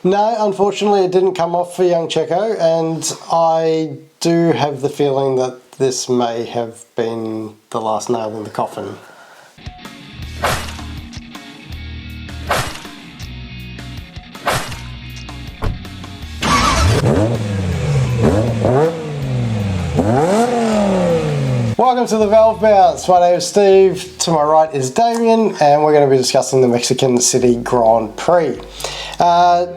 No, unfortunately it didn't come off for young Checo, and I do have the feeling that this may have been the last nail in the coffin. Welcome to the Valve Bounce. My name is Steve, to my right is Damien, and we're going to be discussing the Mexican City Grand Prix.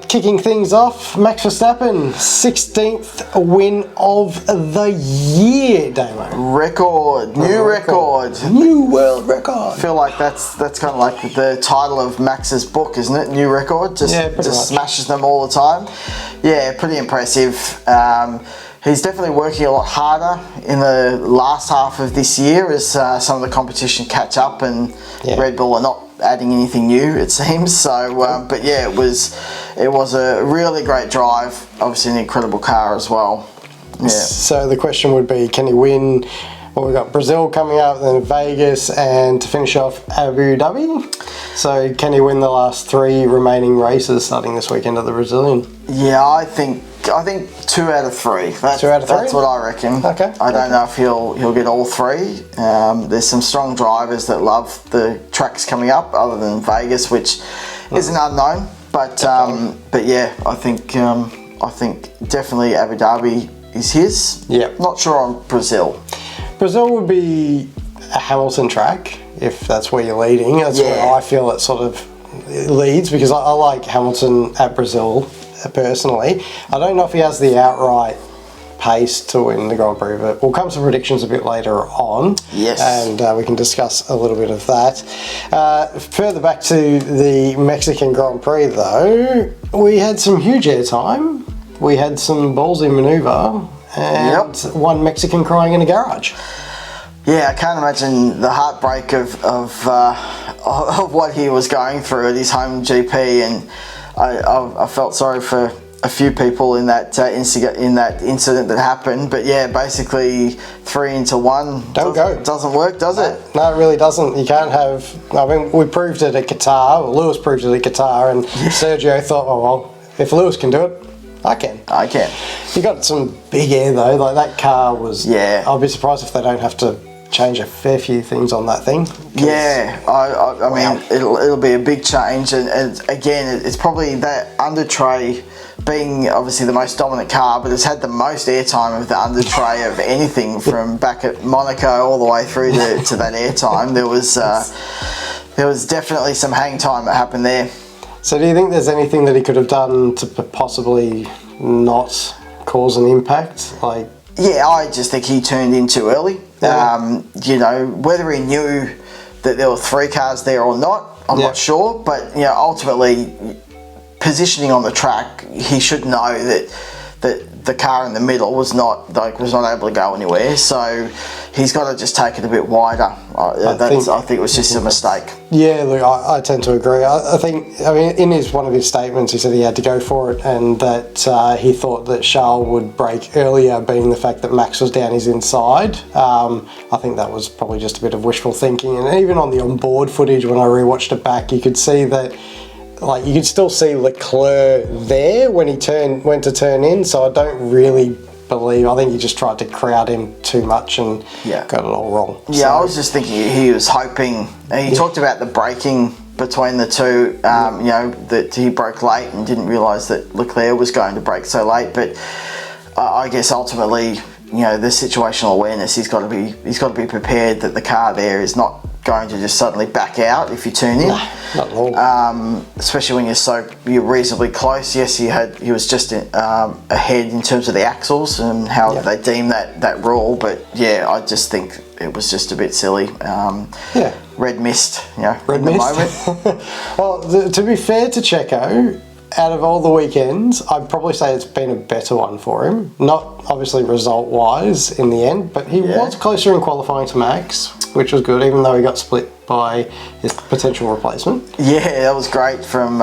Kicking things off, Max Verstappen, 16th win of the year, Damo. Record, new record. New world record. I feel like that's kind of like the title of Max's book, isn't it? New record, just smashes them all the time. Yeah, pretty impressive. He's definitely working a lot harder in the last half of this year as some of the competition catch up, and Red Bull are not adding anything new, it seems. So, but yeah, it was a really great drive. Obviously, an incredible car as well. Yeah. So the question would be, can he win? Well, we've got Brazil coming up, then Vegas, and to finish off, Abu Dhabi. So can he win the last 3 remaining races starting this weekend of the Brazilian? Yeah, I think 2 out of 3. 2 out of 3? That's what I reckon. Okay. I don't know if he'll get all 3. There's some strong drivers that love the tracks coming up, other than Vegas, which is an unknown. But yeah, I think definitely Abu Dhabi is his. Yeah. Not sure on Brazil. Brazil would be a Hamilton track if that's where you're leading. That's where I feel it sort of leads, because I like Hamilton at Brazil personally. I don't know if he has the outright pace to win the Grand Prix, but we'll come to predictions a bit later on. Yes. And we can discuss a little bit of that. Further back to the Mexican Grand Prix though, we had some huge airtime. We had some ballsy manoeuvre and one Mexican crying in a garage. Yeah, I can't imagine the heartbreak of what he was going through at his home GP, and I felt sorry for a few people in that incident that happened. But yeah, basically 3 into 1 doesn't work, does it? No, it really doesn't. You can't have. I mean, we proved it at Qatar. Or Lewis proved it at Qatar, and Sergio thought, oh well, if Lewis can do it, I can. You got some big air though. Like that car was. Yeah. I'll be surprised if they don't have to change a fair few things on that thing. Yeah, I mean, it'll be a big change, and again, it's probably that under tray being obviously the most dominant car, but it's had the most airtime of the under tray of anything from back at Monaco all the way through to that airtime. There was definitely some hang time that happened there. So do you think there's anything that he could have done to possibly not cause an impact? Yeah, I just think he turned in too early. Whether he knew that there were 3 cars there or not, I'm not sure. But ultimately, positioning on the track, he should know that the car in the middle was not able to go anywhere. So he's got to just take it a bit wider. I think it was just a mistake. Yeah, look, I tend to agree. I mean, in one of his statements, he said he had to go for it, and that he thought that Charles would brake earlier, being the fact that Max was down his inside. I think that was probably just a bit of wishful thinking. And even on the onboard footage, when I rewatched it back, you could see that. You could still see Leclerc there when he went to turn in, so I don't really believe. I think he just tried to crowd him too much and got it all wrong. Yeah, I was just thinking he was hoping. He talked about the braking between the two. That he broke late and didn't realise that Leclerc was going to brake so late. But I guess ultimately, the situational awareness. He's got to be prepared that the car there is not going to just suddenly back out if you turn in. Not at all. Especially when you're reasonably close. Yes, he was just ahead in terms of the axles and how they deem that rule. But yeah, I just think it was just a bit silly. Red mist. Red mist. Moment. Well, to be fair to Checo, out of all the weekends, I'd probably say it's been a better one for him. Not obviously result-wise in the end, but he was closer in qualifying to Max, which was good, even though he got split by his potential replacement. Yeah, that was great from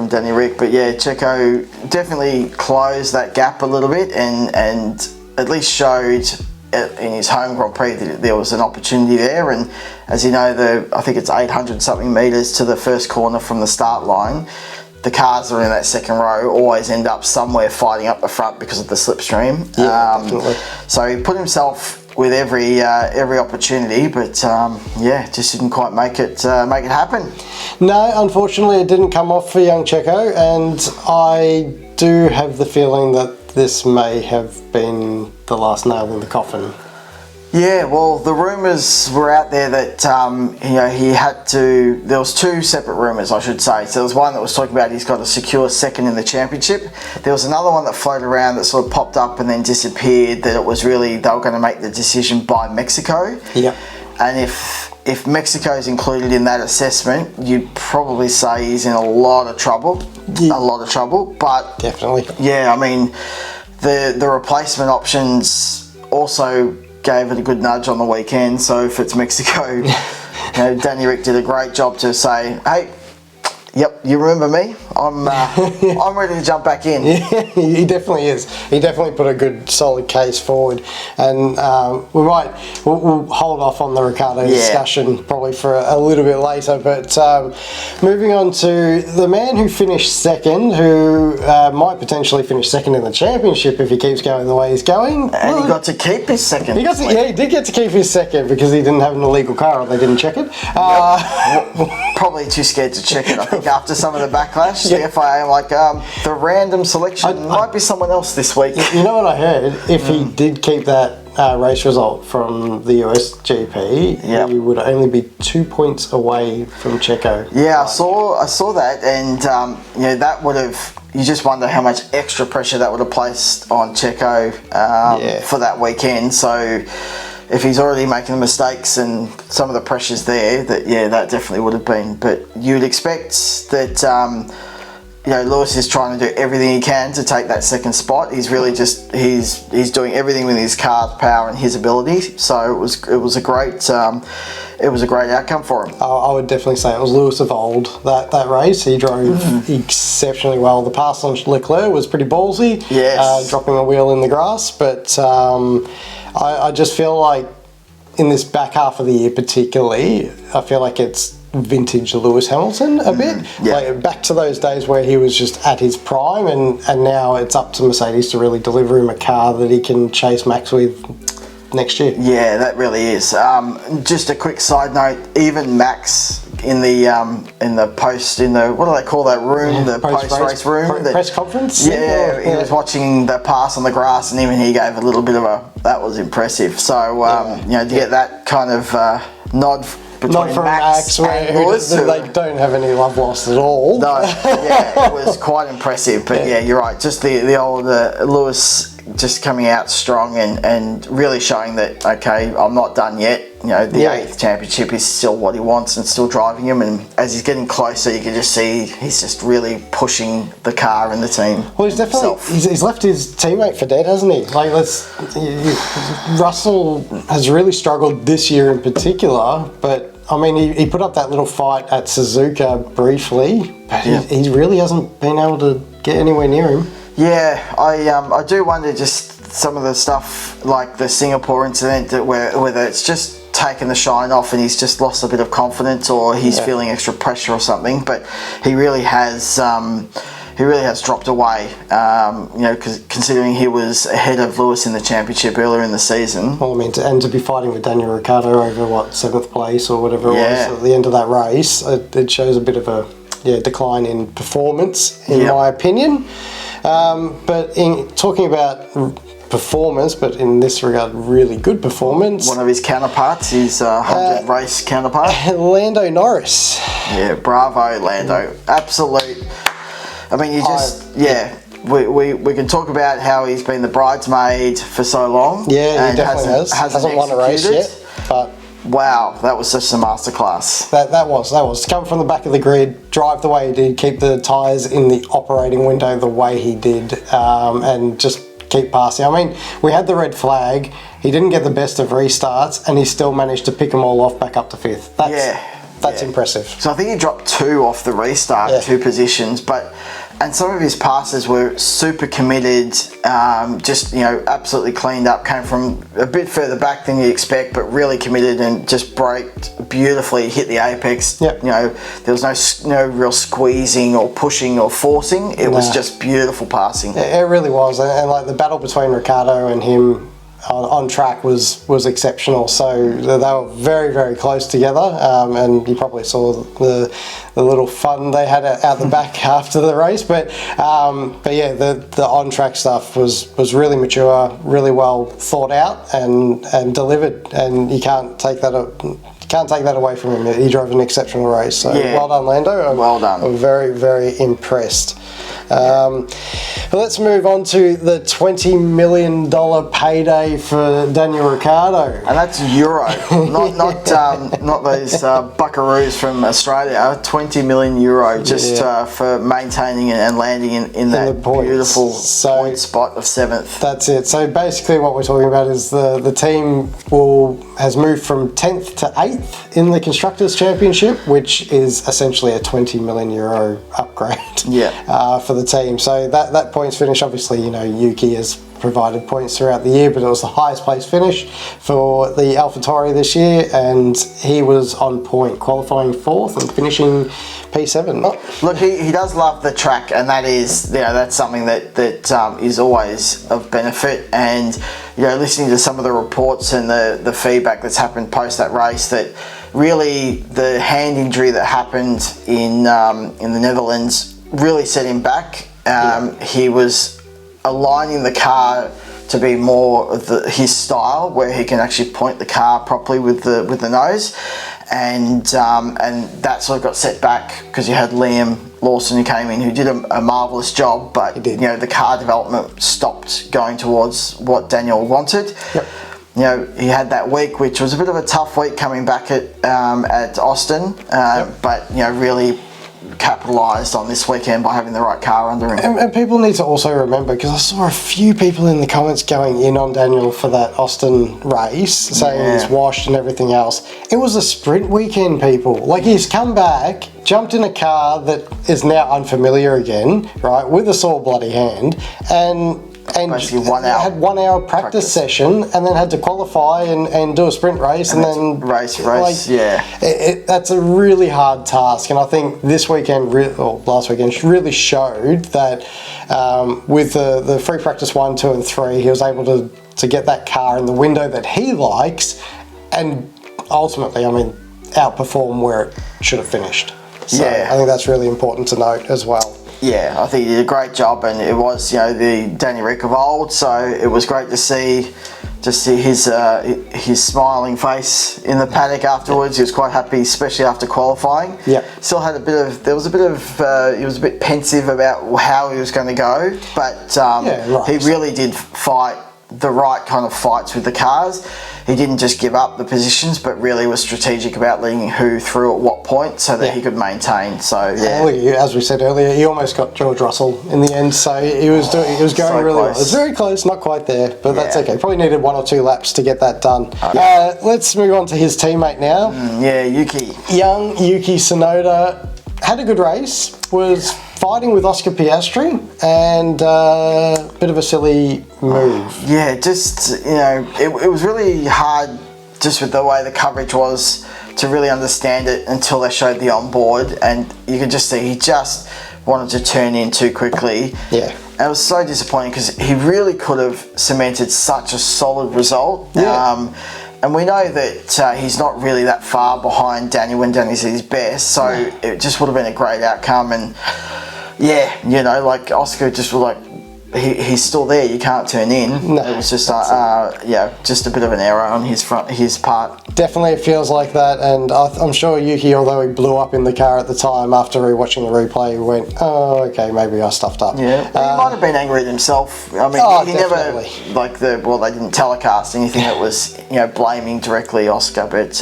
Danny Rick. But yeah, Checo definitely closed that gap a little bit and at least showed in his home Grand Prix that there was an opportunity there. And as you know, I think it's 800 something metres to the first corner from the start line. the cars that are in that second row always end up somewhere fighting up the front because of the slipstream. Definitely. So he put himself with every opportunity, but just didn't quite make it happen. No, unfortunately, it didn't come off for young Checo, and I do have the feeling that this may have been the last nail in the coffin. Yeah, well, the rumours were out there that he had to. There was two separate rumours, I should say. So there was one that was talking about he's got to secure second in the championship. There was another one that floated around that sort of popped up and then disappeared. That it was really they were going to make the decision by Mexico. Yep. And if Mexico is included in that assessment, you'd probably say he's in a lot of trouble. Yeah. A lot of trouble. But definitely. Yeah, I mean, the replacement options also gave it a good nudge on the weekend. So if it's Mexico, Danny Rick did a great job to say, hey, yep, you remember me? I'm ready to jump back in. Yeah, he definitely is. He definitely put a good, solid case forward, and we'll hold off on the Ricciardo discussion probably for a little bit later. But moving on to the man who finished second, who might potentially finish second in the championship if he keeps going the way he's going. And he got to keep his second. He did get to keep his second because he didn't have an illegal car, or they didn't check it. Probably too scared to check it. I think after some of the backlash, the FIA like the random selection might be someone else this week. You know what I heard? If he did keep that race result from the US GP, he would only be 2 points away from Checo. Yeah, I saw that, and that would have. You just wonder how much extra pressure that would have placed on Checo for that weekend. So if he's already making the mistakes and some of the pressures there, that definitely would have been. But you'd expect that Lewis is trying to do everything he can to take that second spot. He's really just he's doing everything with his car's power and his ability. So it was a great outcome for him. I would definitely say it was Lewis of old, that race. He drove exceptionally well. The pass on Leclerc was pretty ballsy, dropping a wheel in the grass, but I just feel like in this back half of the year particularly, I feel like it's vintage Lewis Hamilton a bit. Like back to those days where he was just at his prime, and now it's up to Mercedes to really deliver him a car that he can chase Max with next year. Yeah, that really is. Just a quick side note, even Max in the post, what do they call that room? The post-race room? Press conference? Yeah, he was watching the pass on the grass, and even he gave a little bit of that was impressive. So, to get that kind of nod between Max and Lewis, they don't have any love lost at all. No, it was quite impressive. But you're right. Just the old Lewis just coming out strong and really showing that, okay, I'm not done yet. The 8th championship is still what he wants and still driving him. And as he's getting closer, you can just see he's just really pushing the car and the team. Well, he's definitely he's left his teammate for dead, hasn't he? Like, Russell has really struggled this year in particular, but I mean, he put up that little fight at Suzuka briefly, but he really hasn't been able to get anywhere near him. Yeah, I do wonder just some of the stuff like the Singapore incident whether it's just taken the shine off and he's just lost a bit of confidence, or he's feeling extra pressure or something. But he really has dropped away. Considering he was ahead of Lewis in the championship earlier in the season. Well, I mean, to be fighting with Daniel Ricciardo over 7th place or whatever it was at the end of that race, it shows a bit of a decline in performance, in my opinion. But in talking about performance, but in this regard, really good performance. One of his counterparts, his 100 race counterpart, Lando Norris. Yeah, bravo, Lando. Absolute. I mean, we can talk about how he's been the bridesmaid for so long. Yeah, he definitely hasn't won a race yet, but. Wow, that was such a masterclass. That was to come from the back of the grid, drive the way he did, keep the tyres in the operating window the way he did, and just keep passing. I mean, we had the red flag. He didn't get the best of restarts, and he still managed to pick them all off back up to 5th. That's impressive. So I think he dropped 2 off the restart, 2 positions, but And some of his passes were super committed, just, absolutely cleaned up, came from a bit further back than you expect, but really committed and just braked beautifully, hit the apex. Yep. There was no real squeezing or pushing or forcing. It was just beautiful passing. It really was. And like the battle between Ricciardo and him on track was exceptional. So they were very, very close together, and you probably saw the little fun they had out the back after the race. But yeah, the on track stuff was really mature, really well thought out and delivered, and you can't take that away from him. He drove an exceptional race. So well done, Lando. Well done. I'm very, very impressed. Let's move on to the $20 million payday for Daniel Ricciardo. And that's euro, not those buckaroos from Australia. 20 million euro just for maintaining and landing in that beautiful point spot of 7th. That's it. So basically what we're talking about is the team has moved from 10th to 8th in the Constructors' Championship, which is essentially a 20 million euro upgrade for the team. So that points finish, obviously, Yuki has provided points throughout the year, but it was the highest place finish for the AlphaTauri this year, and he was on point, qualifying 4th and finishing P7. Look, he does love the track, and that is, that's something that is always of benefit. And listening to some of the reports and the feedback that's happened post that race, that really the hand injury that happened in the Netherlands really set him back. He was aligning the car to be more of his style, where he can actually point the car properly with the nose, and that sort of got set back because you had Liam Lawson who came in, who did a marvellous job, but the car development stopped going towards what Daniel wanted. He had that week, which was a bit of a tough week coming back at Austin, but really capitalised on this weekend by having the right car under him. And people need to also remember, because I saw a few people in the comments going in on Daniel for that Austin race, saying he's washed and everything else. It was a sprint weekend, people. Like, he's come back, jumped in a car that is now unfamiliar again, right, with a sore bloody hand, and basically 1 hour. Had 1 hour practice session, and then had to qualify and do a sprint race, and then race. That's a really hard task, and I think this weekend, or last weekend, really showed that with the free practice 1, 2, and 3, he was able to get that car in the window that he likes, and ultimately, outperform where it should have finished. So I think that's really important to note as well. Yeah, I think he did a great job, and it was, the Danny Rick of old, so it was great to see his smiling face in the paddock afterwards. He was quite happy, especially after qualifying. Still had he was a bit pensive about how he was going to go, but he really did fight the right kind of fights with the cars. He didn't just give up the positions, but really was strategic about letting who through at what point so that he could maintain. So as we said earlier, he almost got George Russell in the end. So he was going so really well. It was very close, not quite there, but that's okay. Probably needed 1 or 2 laps to get that done. Let's move on to his teammate now. Yuki. Young Yuki Tsunoda had a good race. Was fighting with Oscar Piastri, and a bit of a silly move. It was really hard, just with the way the coverage was, to really understand it until they showed the onboard, and you could just see he just wanted to turn in too quickly. And it was so disappointing, because he really could have cemented such a solid result. And we know that he's not really that far behind Daniel when Danny's at his best, so it just would have been a great outcome. And Oscar just was like, he's still there, you can't turn in. It was just just a bit of an error on his part. Definitely it feels like that, and I'm sure Yuki, although he blew up in the car at the time, after rewatching the replay, went, oh, okay, maybe I stuffed up. He might have been angry at himself. He definitely. Never, they didn't telecast anything that was, blaming directly Oscar, but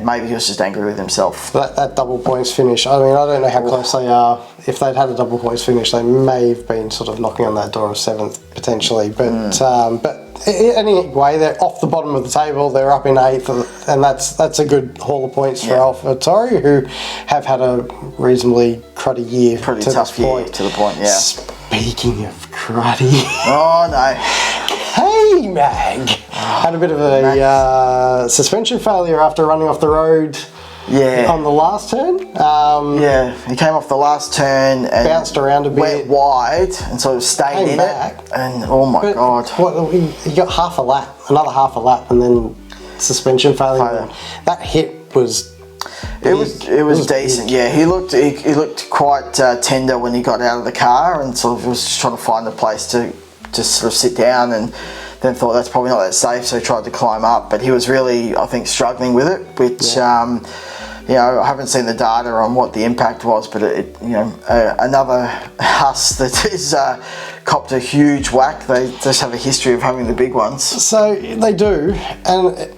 maybe he was just angry with himself. That double points finish, I don't know how close they are. If they'd had a double points finish, they may have been sort of knocking on that door of 7th potentially. But anyway, they're off the bottom of the table. They're up in 8th, and that's a good haul of points for AlphaTauri, who have had a reasonably cruddy year. Pretty tough year to the point, yeah. Speaking of cruddy. Oh, no. Hey, Mag. Had a bit of a suspension failure after running off the road. Yeah. On the last turn. He came off the last turn and bounced around a bit. Went wide and sort of stayed in it. And oh my God. He got another half a lap, and then suspension failure. That hit was. It was decent. Big. Yeah, he looked quite tender when he got out of the car, and sort of was just trying to find a place to just sort of sit down, and then thought that's probably not that safe, so he tried to climb up. But he was really, I think, struggling with it, which. I haven't seen the data on what the impact was, but another Haas that is copped a huge whack. They just have a history of having the big ones. So they do, and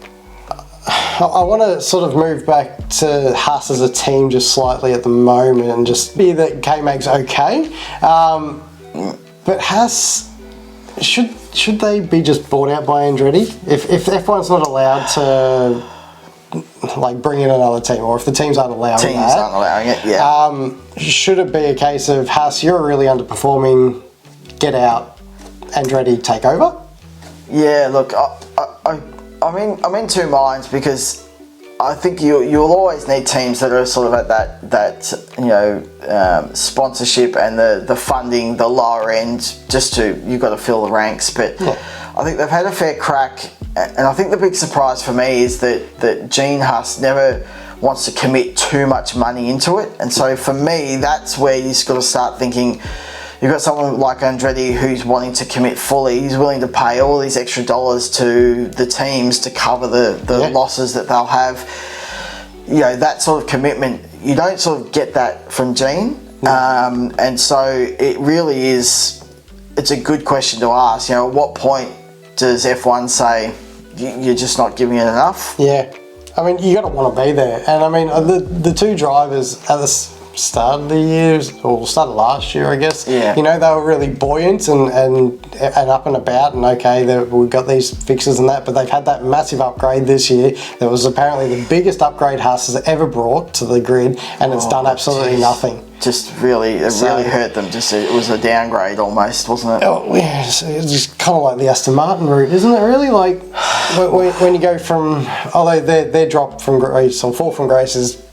I want to sort of move back to Haas as a team just slightly at the moment, and just be that K-Mag's okay, but Haas should they be just bought out by Andretti if F1's not allowed to. Like bring in another team, or if the teams aren't allowing it, yeah. Should it be a case of Haas, you're really underperforming, get out, Andretti take over? Yeah, look, I'm in two minds, because I think you'll always need teams that are sort of at that sponsorship and the funding, the lower end, you've got to fill the ranks. But I think they've had a fair crack. And I think the big surprise for me is that Gene Haas never wants to commit too much money into it. And so for me, that's where you just got to start thinking, you've got someone like Andretti who's wanting to commit fully. He's willing to pay all these extra dollars to the teams to cover the losses that they'll have. That sort of commitment, you don't sort of get that from Gene. And so it really is, it's a good question to ask. At what point does F1 say you're just not giving it enough? Yeah, I mean, you got to want to be there, and I mean the two drivers at the start of the year, or start of last year, I guess. Yeah. They were really buoyant and up and about, and okay, we've got these fixes and that, but they've had that massive upgrade this year. That was apparently the biggest upgrade Haas has ever brought to the grid, and it's done absolutely nothing. Just really, really hurt them. It was a downgrade almost, wasn't it? Oh, yeah, it's just kind of like the Aston Martin route, isn't it? Really, like when you go from, although their drop from grace or fall from grace is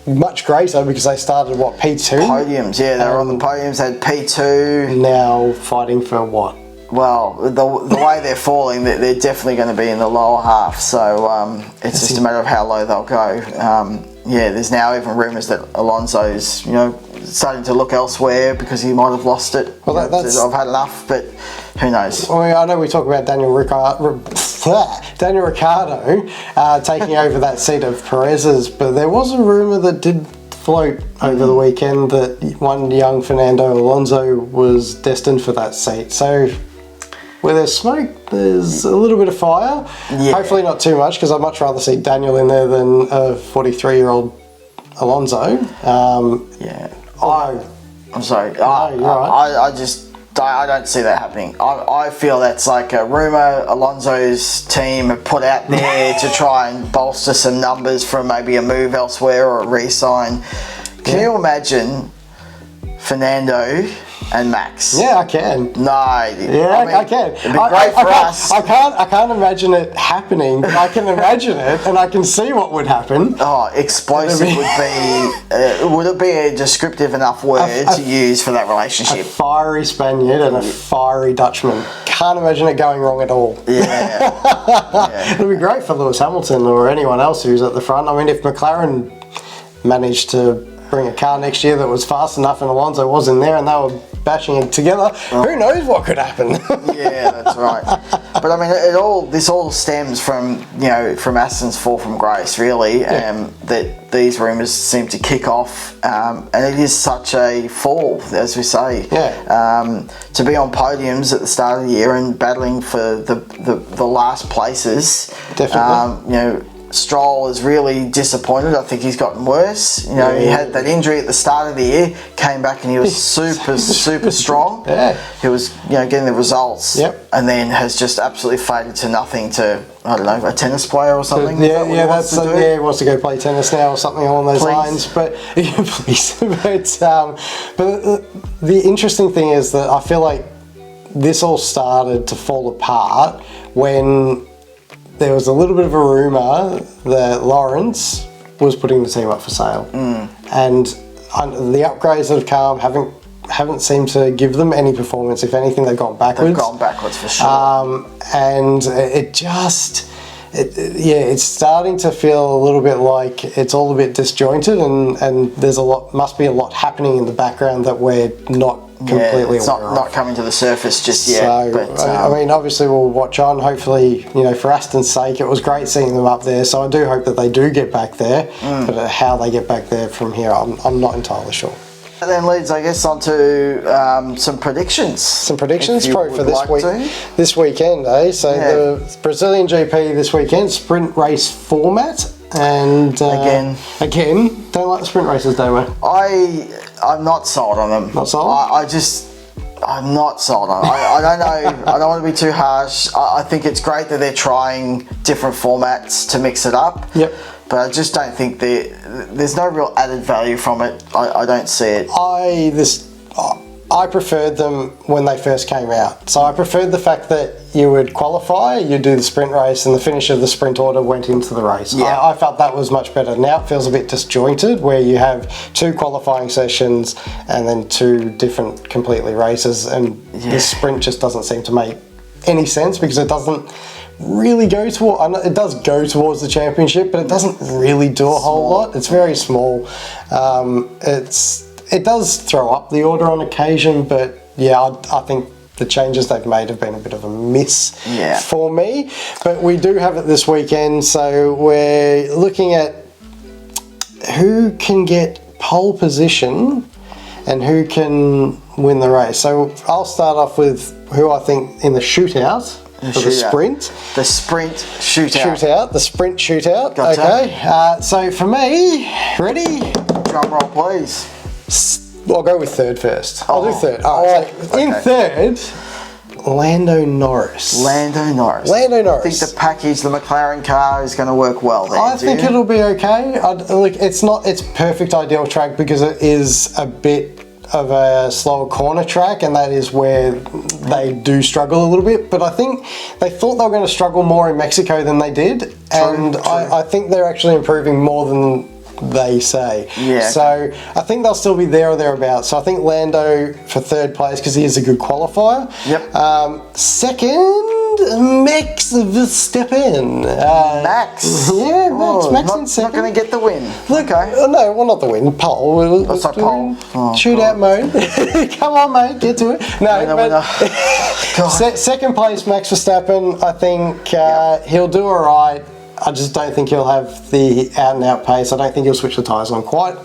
much greater, because they started P2 podiums. Yeah, they were on the podiums. They had P2. Now fighting for what? Well, the way they're falling, they're definitely going to be in the lower half. So it's just a matter of how low they'll go. There's now even rumours that Alonso's, starting to look elsewhere because he might have lost it. Well, I've had enough, but who knows? Well, I know we talk about Daniel Ricciardo taking over that seat of Perez's, but there was a rumour that did float over the weekend that one young Fernando Alonso was destined for that seat. So where there's smoke, there's a little bit of fire. Yeah. Hopefully not too much, because I'd much rather see Daniel in there than a 43-year-old Alonso. I'm sorry. You're right. I don't see that happening. I feel that's like a rumour Alonso's team have put out there to try and bolster some numbers from maybe a move elsewhere or a re-sign. Can you imagine Fernando and Max? Yeah, I can. No. I can. It'd be great for us. I can't imagine it happening, but I can imagine it, and I can see what would happen. Oh, explosive would be... would it be a descriptive enough word to use for that relationship? A fiery Spaniard and a fiery Dutchman. Can't imagine it going wrong at all. Yeah. It'd be great for Lewis Hamilton or anyone else who's at the front. I mean, if McLaren managed to bring a car next year that was fast enough and Alonso was in there and they were bashing it together, who knows what could happen? Yeah, that's right. But I mean, this all stems from Aston's fall from grace, really. That these rumours seem to kick off, and it is such a fall, as we say. Yeah. To be on podiums at the start of the year and battling for the last places. Definitely. Stroll is really disappointed. I think he's gotten worse. You know, he had that injury at the start of the year, came back and he was super strong. Yeah. He was, getting the results. Yep. And then has just absolutely faded to nothing to, I don't know, a tennis player or something. He wants to go play tennis now or something along those lines. But please. But the interesting thing is that I feel like this all started to fall apart when there was a little bit of a rumour that Lawrence was putting the team up for sale. And the upgrades that have come haven't seemed to give them any performance. If anything, they've gone backwards. They've gone backwards for sure. And it's starting to feel a little bit like it's all a bit disjointed, and there's must be a lot happening in the background that we're not completely it's aware of. not coming to the surface just yet. So, but, I mean, obviously we'll watch on. Hopefully, for Aston's sake, it was great seeing them up there. So I do hope that they do get back there. But how they get back there from here, I'm not entirely sure. That then leads, I guess, on to some predictions. Some predictions for this weekend, eh? So the Brazilian GP this weekend, sprint race format. And again, don't like the sprint races, do we? I'm not sold on them. Not sold? I'm not sold on it. I don't know. I don't want to be too harsh. I think it's great that they're trying different formats to mix it up. Yep. But I just don't think there's no real added value from it. I don't see it. I preferred them when they first came out. So I preferred the fact that you would qualify, you'd do the sprint race, and the finish of the sprint order went into the race. Yeah. I felt that was much better. Now it feels a bit disjointed, where you have 2 qualifying sessions and then 2 different completely races, and the sprint just doesn't seem to make any sense because it doesn't really go toward. It does go towards the championship, but it doesn't really do a whole lot. It's very small. It does throw up the order on occasion, but I think the changes they've made have been a bit of a miss for me. But we do have it this weekend, so we're looking at who can get pole position and who can win the race. So I'll start off with who I think in the shootout. The sprint. The sprint shootout. The sprint shootout. Gotcha. Okay. So for me, ready? Drum roll, please. I'll go with third first. I'll do third. So in third, Lando Norris. I think the package, the McLaren car, is going to work well there. I think it'll be okay. It's perfect ideal track because it is a bit of a slower corner track, and that is where they do struggle a little bit. But I think they thought they were going to struggle more in Mexico than they did, and I think they're actually improving more than they say. Yeah. So I think they'll still be there or thereabouts. So I think Lando for third place because he is a good qualifier. Yep. Second, Max Verstappen. Max? Yeah, Max in second. Not going to get the win. Look, no, well, not the win. Pole. Pole. Shootout mode. Come on, mate, get to it. Second place, Max Verstappen. I think he'll do all right. I just don't think he'll have the out-and-out pace. I don't think he'll switch the tyres on quite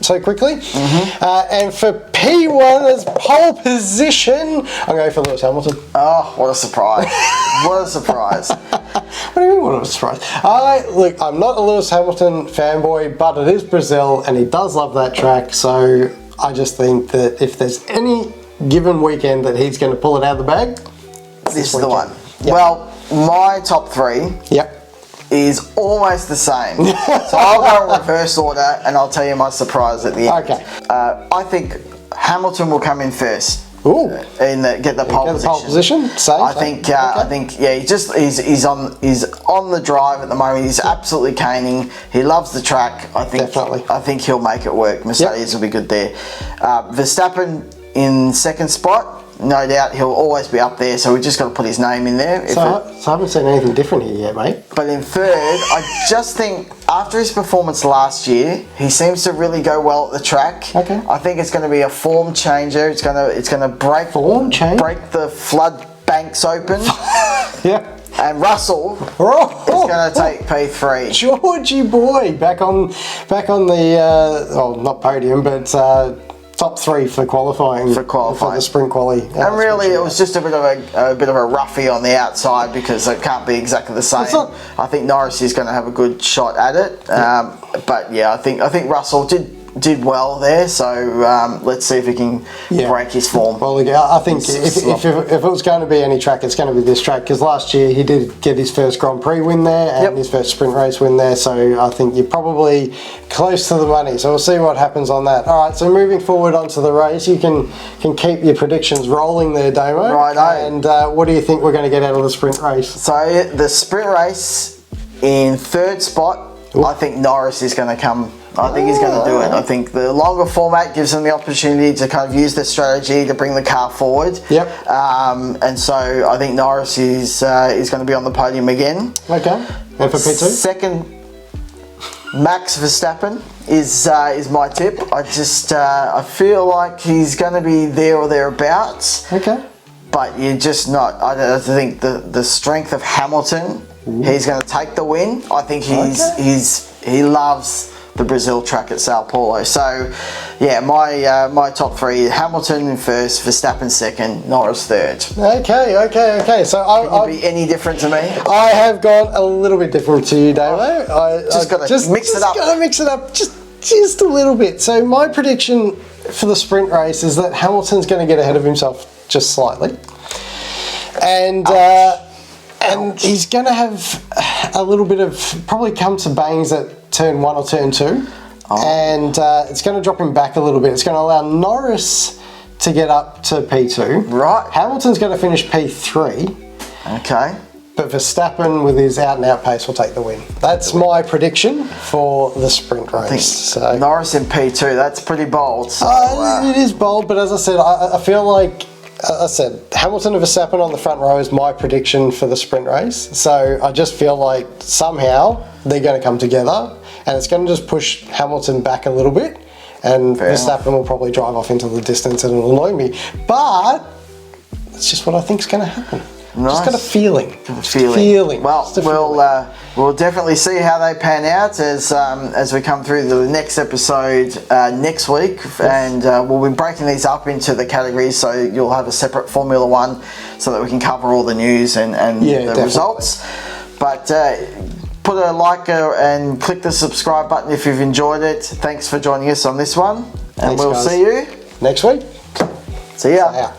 so quickly. And for P1 as pole position, I'm going for Lewis Hamilton. Oh, what a surprise. What a surprise. What do you mean, what a surprise? I'm not a Lewis Hamilton fanboy, but it is Brazil, and he does love that track, so I just think that if there's any given weekend that he's going to pull it out of the bag, this is the one. Yep. Well, my top 3 is almost the same. So I'll go in reverse order and I'll tell you my surprise at the end. Okay. I think Hamilton will come in first. Ooh. And get the pole position. Pole position. Same. I think he's on the drive at the moment. He's absolutely caning. He loves the track. Definitely. I think he'll make it work. Mercedes will be good there. Verstappen in second spot. No doubt he'll always be up there, so we just got to put his name in there. So I haven't seen anything different here yet, mate. But in third, I just think after his performance last year, he seems to really go well at the track. Okay. I think it's going to be a form changer. It's going to break the flood banks open. Yeah. And Russell is going to take P3. Georgie boy, back on the not podium, but top 3 for qualifying. For the sprint quali. And really, it was just a bit of a roughie on the outside because it can't be exactly the same. I think Norris is going to have a good shot at it. But yeah, I think Russell did well there, so let's see if he can break his form. Well, I think if it was going to be any track, it's going to be this track, because last year he did get his first Grand Prix win there and his first sprint race win there, so I think you're probably close to the money, so we'll see what happens on that. Alright, so moving forward onto the race, you can keep your predictions rolling there, Damo. Right, and what do you think we're going to get out of the sprint race? So the sprint race in 3rd spot, I think Norris is going to come. I think he's going to do it. I think the longer format gives them the opportunity to kind of use their strategy to bring the car forward. Yep. And so I think Norris is going to be on the podium again. Okay. And for P2? Second, Max Verstappen is my tip. I feel like he's going to be there or thereabouts. Okay. But you're just not. I think the strength of Hamilton. He's going to take the win. I think he loves the Brazil track at Sao Paulo. So, yeah, my top 3: Hamilton in 1st, Verstappen 2nd, Norris 3rd. Okay. So Can you be any different to me? I have gone a little bit different to you, Davo. Just got to mix it up. Got to mix it up just a little bit. So my prediction for the sprint race is that Hamilton's going to get ahead of himself just slightly, and he's going to have a little bit of probably come to bangs at turn 1 or turn 2, and it's going to drop him back a little bit. It's going to allow Norris to get up to P2. Right. Hamilton's going to finish P3. Okay. But Verstappen, with his out-and-out pace, will take the win. That's my prediction for the sprint race. So Norris in P2, that's pretty bold. So, it is bold, but as I said, I feel like, Hamilton and Verstappen on the front row is my prediction for the sprint race. So I just feel like somehow they're going to come together, and it's going to just push Hamilton back a little bit, and Verstappen will probably drive off into the distance, and it'll annoy me. But it's just what I think is going to happen. Nice. Just got a feeling. Well, we'll definitely see how they pan out as we come through the next episode next week, and we'll be breaking these up into the categories, so you'll have a separate Formula One, so that we can cover all the news and the results. But put a like and click the subscribe button if you've enjoyed it. Thanks for joining us on this one, and we'll see you next week. See ya.